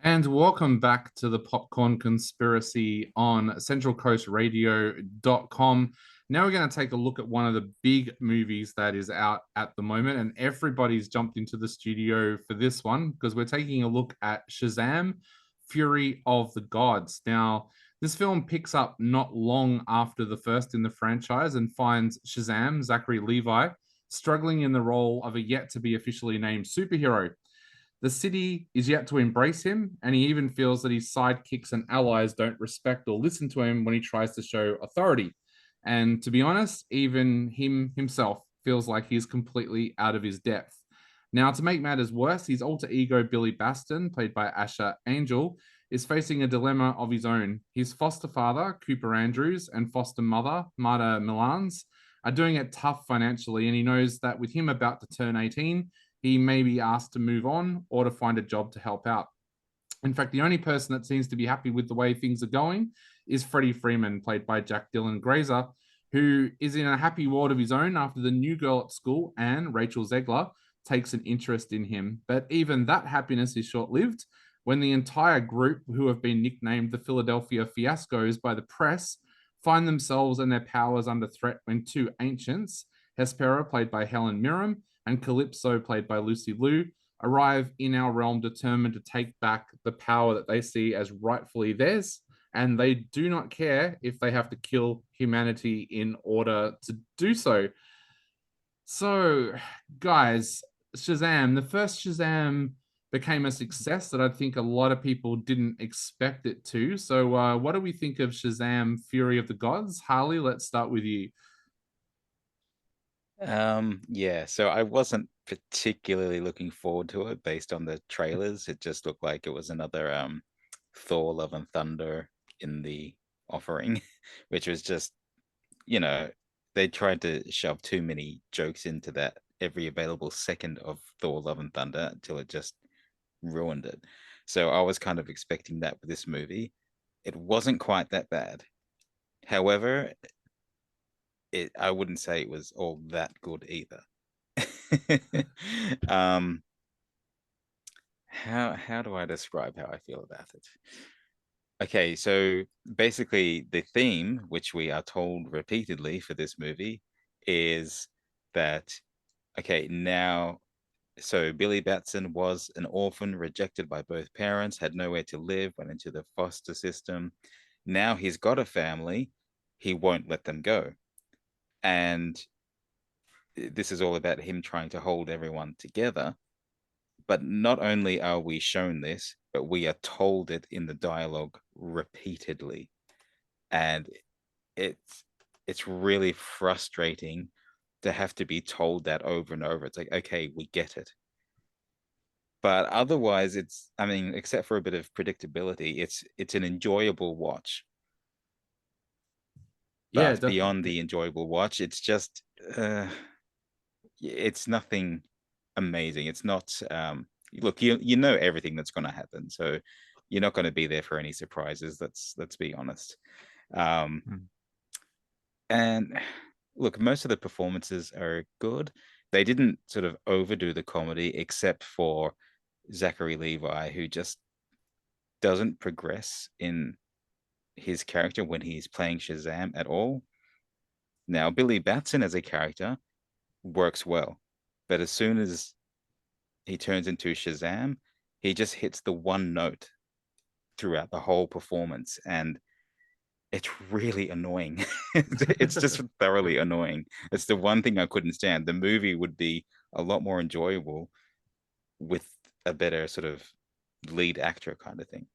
And welcome back to the Popcorn Conspiracy on centralcoastradio.com. Now we're going to take a look at one of the big movies that is out at the moment, and everybody's jumped into the studio for this one because we're taking a look at Shazam, Fury of the Gods. Now, this film picks up not long after the first in the franchise and finds Shazam, Zachary Levi, struggling in the role of a yet to be officially named superhero. The city is yet to embrace him, and he even feels that his sidekicks and allies don't respect or listen to him when he tries to show authority. And to be honest, even him himself feels like he's completely out of his depth. Now, to make matters worse, his alter ego, Billy Baston, played by Asher Angel, is facing a dilemma of his own. His foster father, Cooper Andrews, and foster mother, Marta Milans, are doing it tough financially, and he knows that with him about to turn 18, he may be asked to move on or to find a job to help out. In fact, the only person that seems to be happy with the way things are going is Freddie Freeman, played by Jack Dylan Grazer, who is in a happy world of his own after the new girl at school, Anne, Rachel Zegler, takes an interest in him. But even that happiness is short lived when the entire group, who have been nicknamed the Philadelphia Fiascos by the press, find themselves and their powers under threat when two ancients, Hespera, played by Helen Mirren, and Calypso, played by Lucy Liu, arrive in our realm determined to take back the power that they see as rightfully theirs. And they do not care if they have to kill humanity in order to do so. So, guys, Shazam, the first Shazam became a success that I think a lot of people didn't expect it to. So, what do we think of Shazam Fury of the Gods? Harley, let's start with you. Yeah, so I wasn't particularly looking forward to it based on the trailers. It just looked like it was another Thor Love and Thunder in the offering, which was just, you know, they tried to shove too many jokes into that every available second of Thor Love and Thunder until it just ruined it. So I was kind of expecting that with this movie. It wasn't quite that bad. However, I wouldn't say it was all that good either. um, how do I describe how I feel about it? Okay, so basically the theme, which we are told repeatedly for this movie, is that okay, now so Billy Batson was an orphan, rejected by both parents, had nowhere to live, went into the foster system. Now he's got a family, he won't let them go. And this is all about him trying to hold everyone together. But not only are we shown this, but we are told it in the dialogue repeatedly. And it's it's really frustrating to have to be told that over and over. It's like, okay, we get it. But otherwise, I mean, except for a bit of predictability, it's an enjoyable watch. Yeah, But beyond definitely. the enjoyable watch, it's just it's nothing amazing. It's not look, you know everything that's going to happen, so you're not going to be there for any surprises. Let's be honest. Um, Hmm. and look, most of the performances are good. They didn't sort of overdo the comedy, except for Zachary Levi, who just doesn't progress in his character when he's playing Shazam at all. Now, Billy Batson as a character works well, but as soon as he turns into Shazam, he just hits the one note throughout the whole performance, and it's really annoying. It's just thoroughly annoying. It's the one thing I couldn't stand. The movie would be a lot more enjoyable with a better sort of lead actor kind of thing.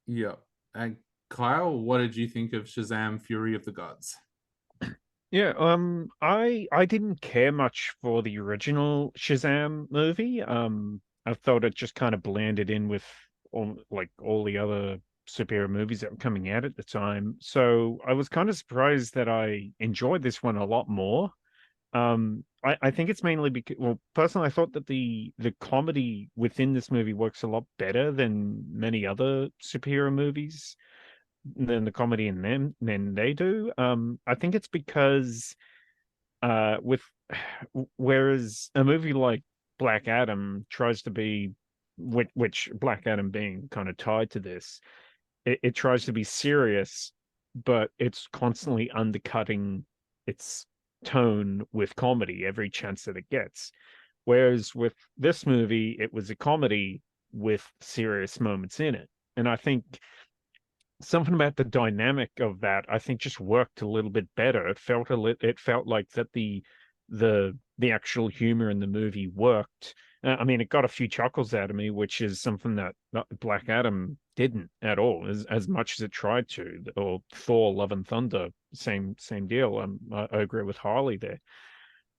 Yeah. And Kyle, what did you think of Shazam Fury of the Gods? Yeah, I didn't care much for the original Shazam movie. I thought it just kind of blended in with all the other superhero movies that were coming out at the time. So I was kind of surprised that I enjoyed this one a lot more. I think it's mainly because, well, personally, I thought that the comedy within this movie works a lot better than many other superhero movies than the comedy in them than they do. I think it's because with whereas a movie like Black Adam tries to be which Black Adam being kind of tied to this, it tries to be serious, but it's constantly undercutting its tone with comedy every chance that it gets. Whereas with this movie, it was a comedy with serious moments in it. And I think something about the dynamic of that, I think, just worked a little bit better. It felt like that the actual humor in the movie worked. I mean, it got a few chuckles out of me, which is something that Black Adam didn't at all, as much as it tried to. Or Thor: Love and Thunder, same deal. I agree with Harley there.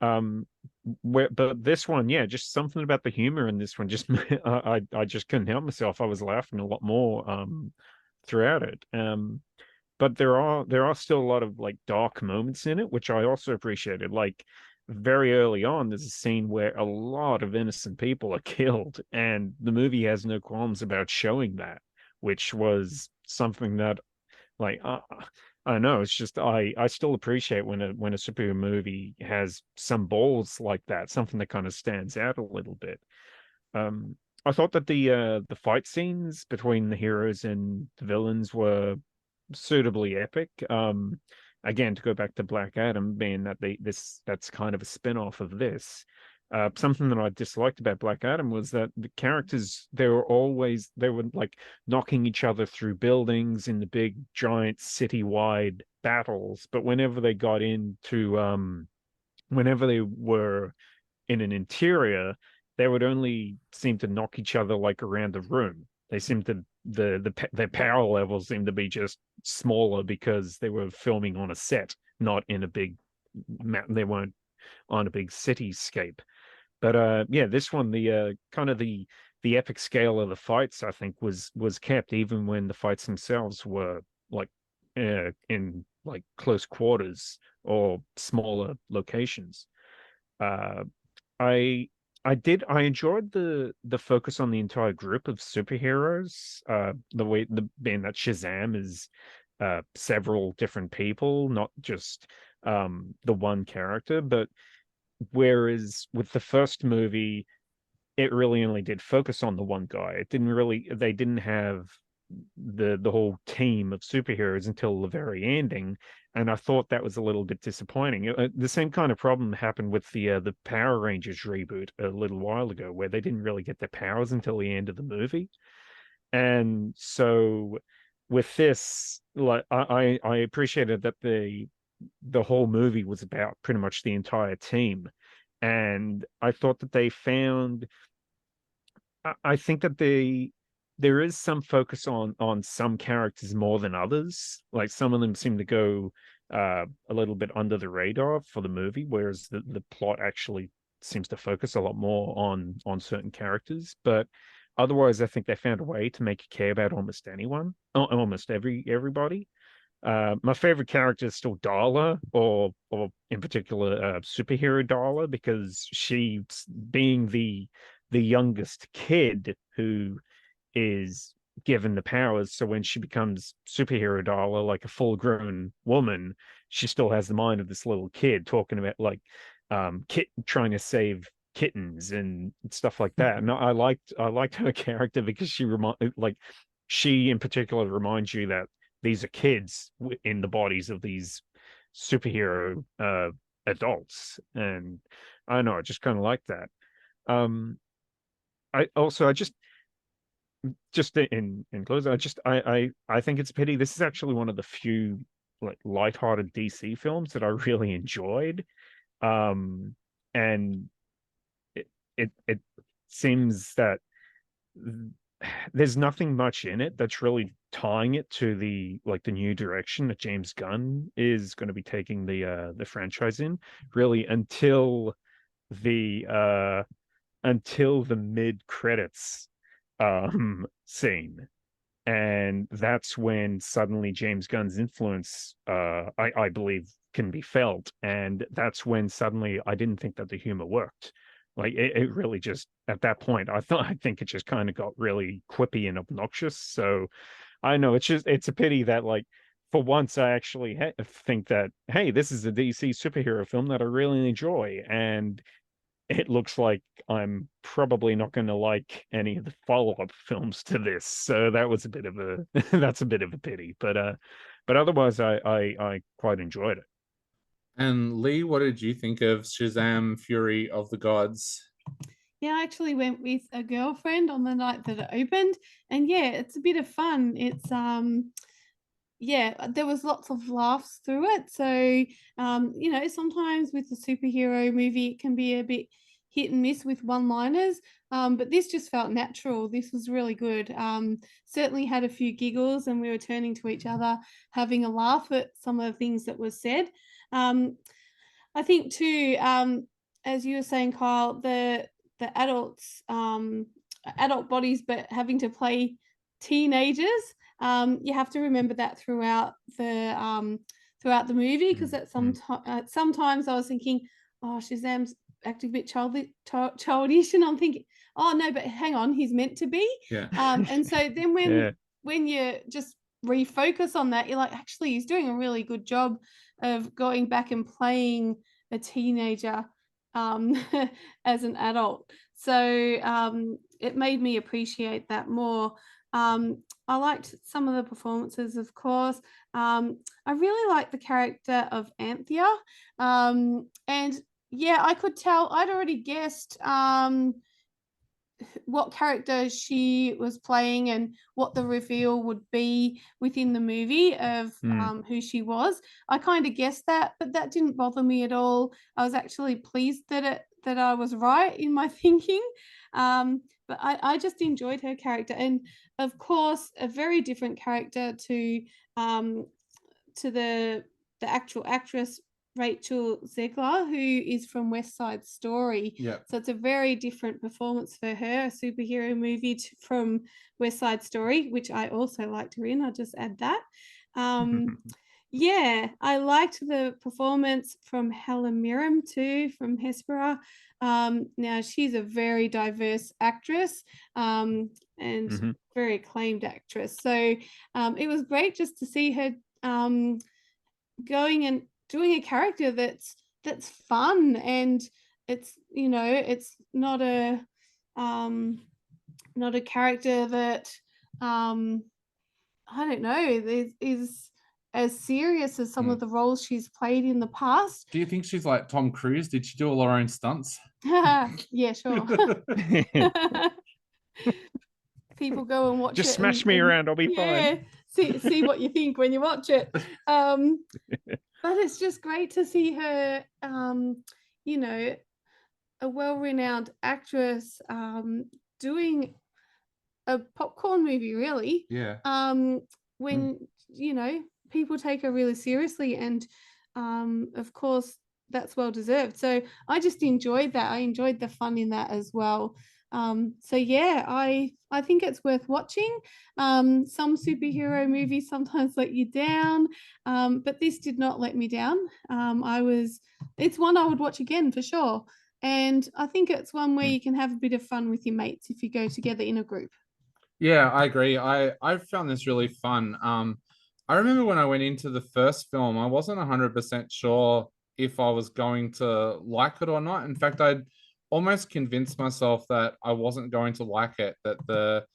But this one, yeah, just something about the humor in this one. Just I just couldn't help myself. I was laughing a lot more throughout it. But there are still a lot of like dark moments in it, which I also appreciated. Like very early on, there's a scene where a lot of innocent people are killed, and the movie has no qualms about showing that, which was something that, like, I don't know. It's just I still appreciate when a superhero movie has some balls like that, something that kind of stands out a little bit. I thought that the fight scenes between the heroes and the villains were suitably epic. Again, to go back to Black Adam, being that that's kind of a spin-off of this. Something that I disliked about Black Adam was that the characters, they were like knocking each other through buildings in the big giant citywide battles, but whenever they were in an interior, they would only seem to knock each other like around the room. They seemed to their power levels seemed to be just smaller because they were filming on a set, not in a big they weren't on a big cityscape. But yeah, this one, the kind of the epic scale of the fights, I think, was kept even when the fights themselves were like in like close quarters or smaller locations. Uh, I I enjoyed the focus on the entire group of superheroes. The being that Shazam is several different people, not just the one character. But whereas with the first movie, it really only did focus on the one guy. They didn't have the whole team of superheroes until the very ending, and I thought that was a little bit disappointing. The same kind of problem happened with the Power Rangers reboot a little while ago, where they didn't really get their powers until the end of the movie. And so with this, like I appreciated that the whole movie was about pretty much the entire team. And I thought that they found I think that there is some focus on some characters more than others. Like some of them seem to go a little bit under the radar for the movie, whereas the plot actually seems to focus a lot more on certain characters. But otherwise, I think they found a way to make you care about almost anyone, almost everybody. My favorite character is still Darla, or in particular, superhero Darla, because she, being the youngest kid who is given the powers, so when she becomes superhero Darla, like a full-grown woman, she still has the mind of this little kid, talking about like trying to save kittens and stuff like that. And I liked her character because she in particular reminds you that these are kids in the bodies of these superhero adults. And I don't know, I just kind of like that. I just in close, I think it's a pity. This is actually one of the few like lighthearted DC films that I really enjoyed. And it seems that there's nothing much in it that's really tying it to the new direction that James Gunn is going to be taking the franchise in, really, the until the mid credits scene. And that's when suddenly James Gunn's influence, I believe, can be felt. And that's when suddenly I didn't think that the humor worked. Like it really just, at that point, I think it just kind of got really quippy and obnoxious. So I know it's a pity that, like, for once I actually think that, hey, this is a DC superhero film that I really enjoy, and it looks like I'm probably not going to like any of the follow-up films to this. So that was a bit of a that's a bit of a pity. But otherwise, I quite enjoyed it. And Lee, what did you think of Shazam: Fury of the Gods? Yeah, I actually went with a girlfriend on the night that it opened, and yeah, it's a bit of fun. It's yeah, there was lots of laughs through it. So you know, sometimes with a superhero movie, it can be a bit hit and miss with one-liners. But this just felt natural. This was really good. Certainly had a few giggles, and we were turning to each other, having a laugh at some of the things that were said. I think too, as you were saying, Kyle, the adults, adult bodies, but having to play teenagers. You have to remember that throughout the movie, because at sometimes I was thinking, oh, Shazam's acting a bit childish, and I'm thinking, oh no, but hang on, he's meant to be. Yeah. And so then when you just refocus on that, you're like, actually, he's doing a really good job of going back and playing a teenager as an adult. So it made me appreciate that more. I liked some of the performances, of course. I really liked the character of Anthea. And yeah, I could tell, I'd already guessed what character she was playing and what the reveal would be within the movie of who she was. I kind of guessed that, but that didn't bother me at all. I was actually pleased that I was right in my thinking. But I just enjoyed her character, and of course, a very different character to the actual actress Rachel Zegler, who is from West Side Story. Yeah. So it's a very different performance for her, a superhero movie from West Side Story, which I also liked her in. I'll just add that. Yeah, I liked the performance from Helen Mirren too, from Hespera. Now she's a very diverse actress and very acclaimed actress. So it was great just to see her going and doing a character that's fun, and it's, you know, it's not a character that I don't know is as serious as some of the roles she's played in the past. Do you think she's like Tom Cruise? Did she do all her own stunts? Yeah, sure. People go and watch just it. Smash me around, I'll be fine. See what you think when you watch it. But it's just great to see her, you know, a well-renowned actress doing a popcorn movie, really. Yeah. When you know, people take her really seriously, and of course that's well deserved. So I just enjoyed that. I enjoyed the fun in that as well. So yeah, I think it's worth watching. Some superhero movies sometimes let you down, but this did not let me down. It's one I would watch again for sure. And I think it's one where you can have a bit of fun with your mates if you go together in a group. Yeah, I agree. I found this really fun. I remember when I went into the first film, I wasn't 100% sure if I was going to like it or not. In fact, I'd almost convinced myself that I wasn't going to like it, that the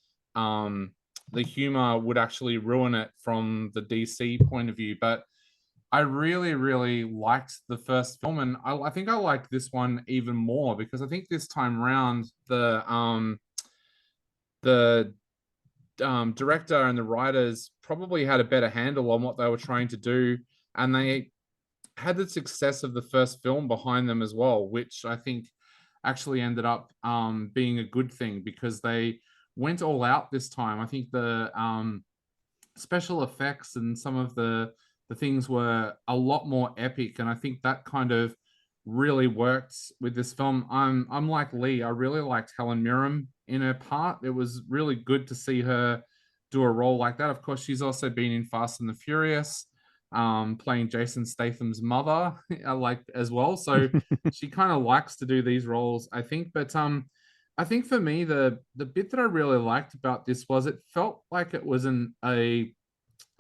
humor would actually ruin it from the DC point of view. But I really, really liked the first film, and I think I liked this one even more, because I think this time around the director and the writers probably had a better handle on what they were trying to do, and they had the success of the first film behind them as well, which I think actually ended up being a good thing, because they went all out this time. I think the special effects and some of the things were a lot more epic, and I think that kind of really worked with this film. I'm like Lee. I really liked Helen Mirren in her part. It was really good to see her do a role like that. Of course, she's also been in Fast and the Furious, playing Jason Statham's mother, like as well. So she kind of likes to do these roles, I think. But I think for me, the bit that I really liked about this was it felt like it was a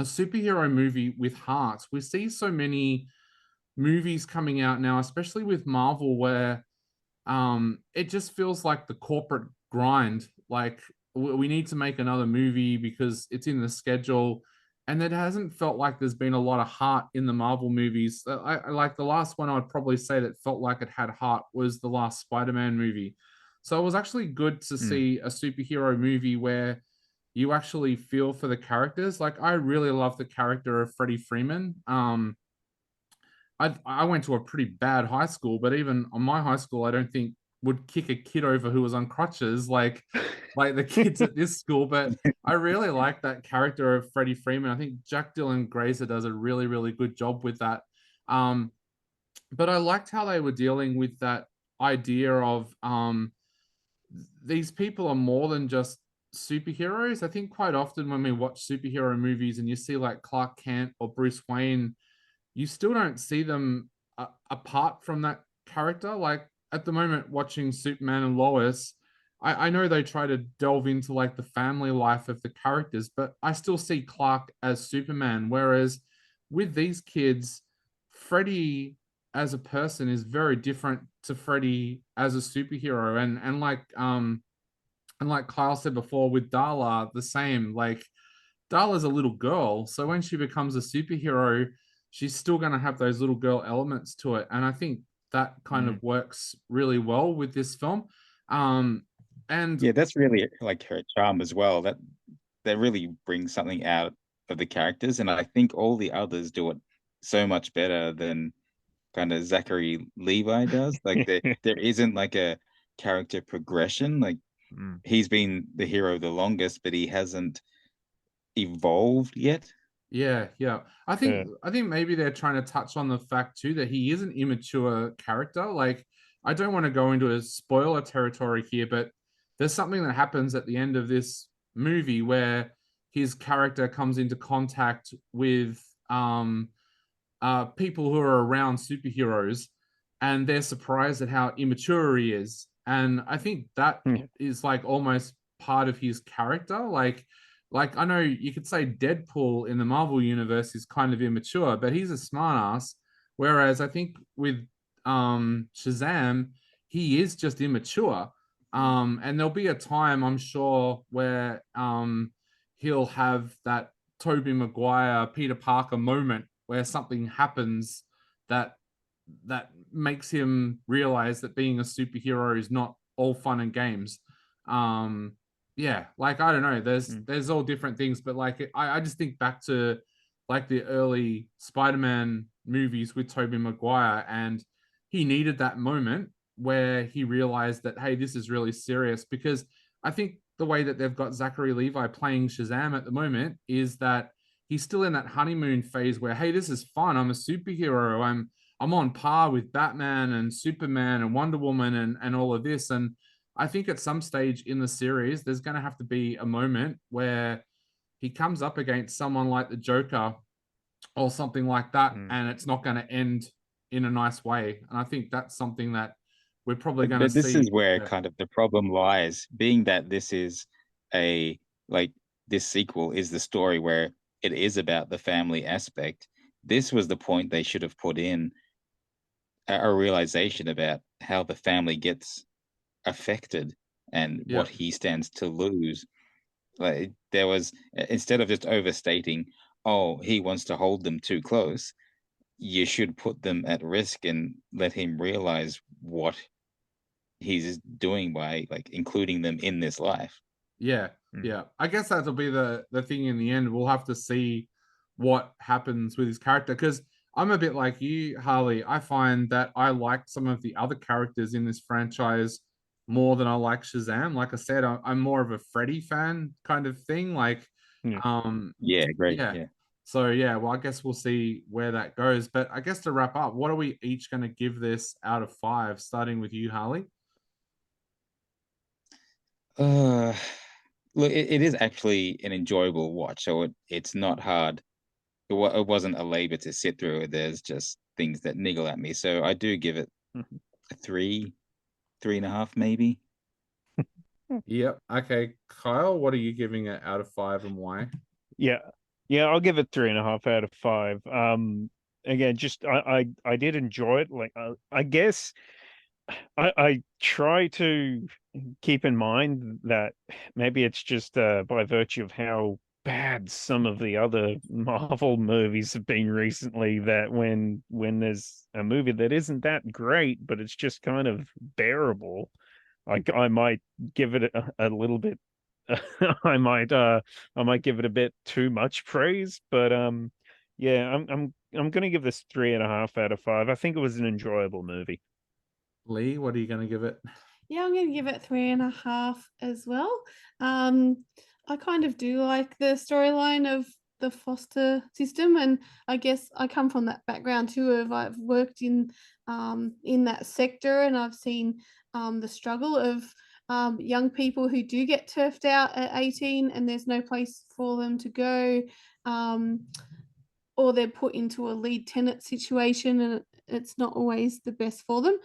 superhero movie with heart. We see so many movies coming out now, especially with Marvel, where it just feels like the corporate grind. Like we need to make another movie because it's in the schedule, and it hasn't felt like there's been a lot of heart in the Marvel movies. I like the last one I'd probably say that felt like it had heart was the last Spider-Man movie. So it was actually good to see a superhero movie where you actually feel for the characters. Like I really love the character of Freddie Freeman. I went to a pretty bad high school, but even on my high school, I don't think would kick a kid over who was on crutches like the kids at this school. But I really like that character of Freddie Freeman. I think Jack Dylan Grazer does a really, really good job with that. But I liked how they were dealing with that idea of these people are more than just superheroes. I think quite often when we watch superhero movies and you see like Clark Kent or Bruce Wayne, you still don't see them apart from that character. Like at the moment, watching Superman and Lois, I know they try to delve into like the family life of the characters, but I still see Clark as Superman. Whereas with these kids, Freddy as a person is very different to Freddy as a superhero. And like Kyle said before with Darla, the same. Like Darla's a little girl, so when she becomes a superhero, she's still going to have those little girl elements to it, and I think that kind of works really well with this film. And yeah, that's really like her charm as well. That really brings something out of the characters, and I think all the others do it so much better than kind of Zachary Levi does. Like there isn't like a character progression. Like he's been the hero the longest, but he hasn't evolved yet. Yeah. I think maybe they're trying to touch on the fact too that he is an immature character. Like I don't want to go into a spoiler territory here, but there's something that happens at the end of this movie where his character comes into contact with people who are around superheroes, and they're surprised at how immature he is. And I think that is like almost part of his character. Like I know you could say Deadpool in the Marvel universe is kind of immature, but he's a smartass. Whereas I think with Shazam, he is just immature. And there'll be a time, I'm sure, where he'll have that Tobey Maguire, Peter Parker moment where something happens that makes him realize that being a superhero is not all fun and games. Yeah, like I don't know, there's all different things, but like I just think back to like the early Spider-Man movies with Tobey Maguire, and he needed that moment where he realized that, hey, this is really serious. Because I think the way that they've got Zachary Levi playing Shazam at the moment is that he's still in that honeymoon phase where, hey, this is fun. I'm a superhero. I'm on par with Batman and Superman and Wonder Woman and all of this. And I think at some stage in the series, there's going to have to be a moment where he comes up against someone like the Joker or something like that, and it's not going to end in a nice way. And I think that's something that we're probably going to see. This is where kind of the problem lies, being that this is this sequel is the story where it is about the family aspect. This was the point they should have put in a realization about how the family gets affected and what he stands to lose. Like there was, instead of just overstating, oh, he wants to hold them too close, you should put them at risk and let him realize what he's doing by like including them in this life. Yeah. I guess that'll be the thing in the end. We'll have to see what happens with his character, because I'm a bit like you, Harley. I find that I like some of the other characters in this franchise more than I like Shazam. Like I said, I'm more of a Freddy fan kind of thing. Like, great. Yeah. So well, I guess we'll see where that goes. But I guess to wrap up, what are we each going to give this out of 5? Starting with you, Harley. Look, it is actually an enjoyable watch, so it's not hard. It wasn't a labor to sit through. There's just things that niggle at me, so I do give it a 3.5 maybe. Yep. Okay, Kyle, what are you giving it out of 5 and why? Yeah, I'll give it 3.5 out of 5. Again, just I did enjoy it. Like I guess I try to keep in mind that maybe it's just by virtue of how bad some of the other Marvel movies have been recently, that when there's a movie that isn't that great, but it's just kind of bearable, I might give it a little bit. I might give it a bit too much praise, but yeah, I'm gonna give this 3.5 out of 5. I think it was an enjoyable movie. Lee, what are you going to give it? Yeah, I'm going to give it 3.5 as well. I kind of do like the storyline of the foster system, and I guess I come from that background too. Of I've worked in that sector, and I've seen the struggle of young people who do get turfed out at 18, and there's no place for them to go. Um, or they're put into a lead tenant situation and it's not always the best for them.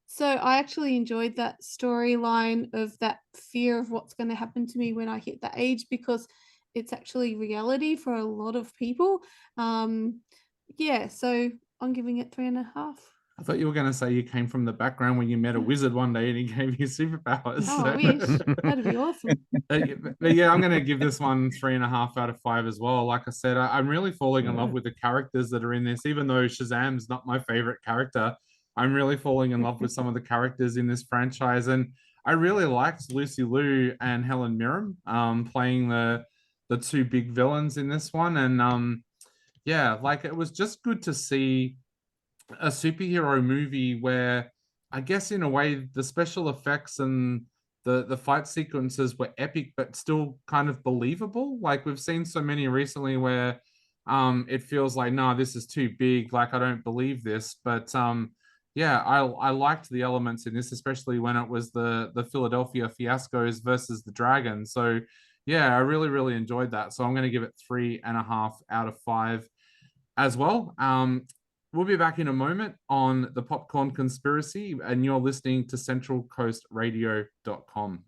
So I actually enjoyed that storyline of that fear of what's going to happen to me when I hit that age, because it's actually reality for a lot of people. Yeah, so I'm giving it 3.5. I thought you were going to say you came from the background when you met a wizard one day and he gave you superpowers. Oh, I wish. That'd be awesome. But yeah, I'm going to give this one 3.5 out of 5 as well. Like I said, I'm really falling in love with the characters that are in this, even though Shazam's not my favorite character. I'm really falling in love with some of the characters in this franchise. And I really liked Lucy Liu and Helen Mirren playing the two big villains in this one. And yeah, like it was just good to see a superhero movie where I guess in a way the special effects and the fight sequences were epic but still kind of believable. Like we've seen so many recently where it feels like, no, this is too big, like I don't believe this. But yeah, I liked the elements in this, especially when it was the Philadelphia Fiascos versus the Dragon. So yeah, I really enjoyed that. So I'm going to give it 3.5 out of 5 as well. We'll be back in a moment on the Popcorn Conspiracy, and you're listening to centralcoastradio.com.